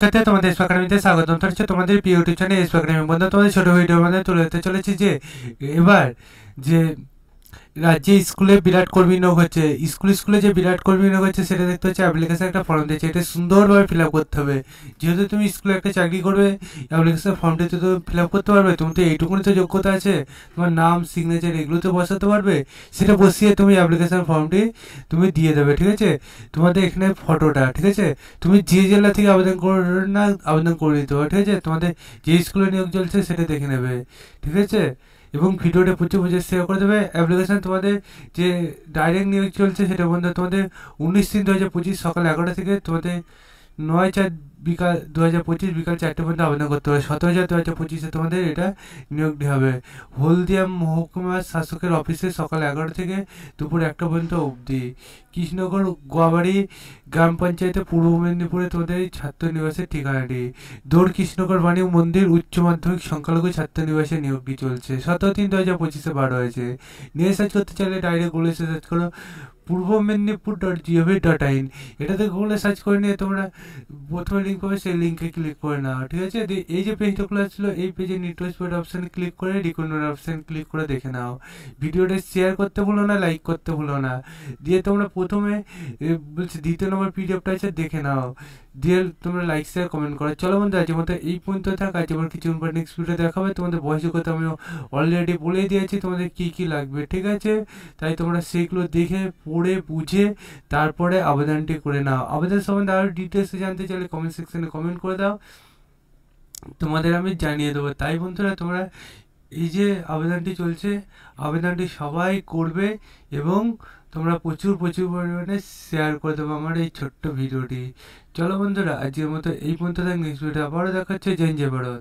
সাথে তোমাদের এসপি একাডেমিতে স্বাগতম হচ্ছে তোমাদের প্রিয় ইউটিউব চ্যানেল এসপি একাডেমি বন্ধু তোমাদের ছোট ভিডিও মধ্যে তুলে ধরতে চলেছি যে এবার যে রাজ্যে স্কুলে বিরাট কর্মী নিয়োগ হচ্ছে স্কুলে যে বিরাট কর্মী নিয়োগ হচ্ছে সেটা দেখতে হচ্ছে অ্যাপ্লিকেশন একটা ফর্ম দিয়েছে এটা সুন্দরভাবে ফিল আপ করতে হবে যেহেতু তুমি স্কুলে একটা চাকরি করবে অ্যাপ্লিকেশন ফর্মটিতে তো ফিল আপ করতে পারবে তুমি তো এইটুকুনি তো যোগ্যতা আছে তোমার নাম সিগনেচার এগুলো তো বসাতে পারবে সেটা বসিয়ে তুমি অ্যাপ্লিকেশন ফর্মটি তুমি দিয়ে দেবে ঠিক আছে তোমাদের এখানে ফটোটা ঠিক আছে তুমি যে জেলা থেকে আবেদন করে না আবেদন করে দিতে হবে ঠিক আছে তোমাদের যে স্কুলে নিয়োগ চলছে সেটা দেখে নেবে ঠিক আছে এবং ভিডিওটা প্রচুর শেয়ার করে দেবে অ্যাপ্লিকেশান তোমাদের যে ডাইরেক্ট নিয়োগ চলছে সেটা বন্ধু তোমাদের 19/3/2025 সকাল 11টা থেকে তোমাদের 9/4 বিকাল 2025 বিকাল 4টে পর্যন্ত আবেদন করতে হবে 17/4/2025 তোমাদের এটা নিয়োগটি হবে হলদিয়া মহকুমা শাসকের অফিসে সকাল 11টা থেকে দুপুর 1টা পর্যন্ত অবধি কৃষ্ণগড় গোয়াবাড়ি গ্রাম পঞ্চায়েতে পূর্ব মেদিনীপুরে তোমাদের এই ছাত্র নিবাসের ঠিকানাটি দৌড় কৃষ্ণগড় বাণী মন্দির উচ্চ মাধ্যমিক সংখ্যালঘু ছাত্র নিবাসে নিয়োগটি চলছে 17/3/2025 বার হয়েছে নিয়ে সার্চ করতে চাইলে ডাইরেক্ট গুগলে সার্চ করো পূর্ব মেদিনীপুর.gov.in এটাতে গুগলে সার্চ করে নিয়ে তোমরা প্রথমে লিঙ্ক পাবে সেই লিঙ্কে ক্লিক করে নাও ঠিক আছে এই যে পেজটা খোলা ছিল এই পেজে নিউজ অপশানে ক্লিক করে রিকমেন্ড অপশান ক্লিক করে দেখে নাও ভিডিওটা শেয়ার করতে ভুলো না লাইক করতে ভুলো না দিয়ে তোমরা প্রথমে বলছি দ্বিতীয় নম্বর পিডিএফটা আছে দেখে নাও দিয়ে তোমরা লাইক শেয়ার কমেন্ট করো চলো বন্ধু আজকের মতো এই পর্যন্ত থাক আজ আবার কিছু নেক্সট ভিডিও দেখাবে তোমাদের বয়সের কথা আমি অলরেডি বলে দিয়েছি তোমাদের কি কি লাগবে ঠিক আছে তাই তোমরা সেগুলো দেখে পড়ে বুঝে তারপরে আবেদনটি করে নাও আবেদন সম্বন্ধে আরও ডিটেলসে জানতে চাইলে কমেন্ট সেকশনে কমেন্ট করে দাও তোমাদের আমি জানিয়ে দেবো তাই বন্ধুরা তোমরা এই যে আবেদনটি চলছে আবেদনটি সবাই করবে এবং তোমরা প্রচুর পরিমাণে শেয়ার করে দেবো আমার এই ছোট্ট ভিডিওটি চলো বন্ধুরা আজকের মতো এই পর্যন্ত থাক নেক্সট ভিডিও আবারও দেখাচ্ছে জয় ভারত।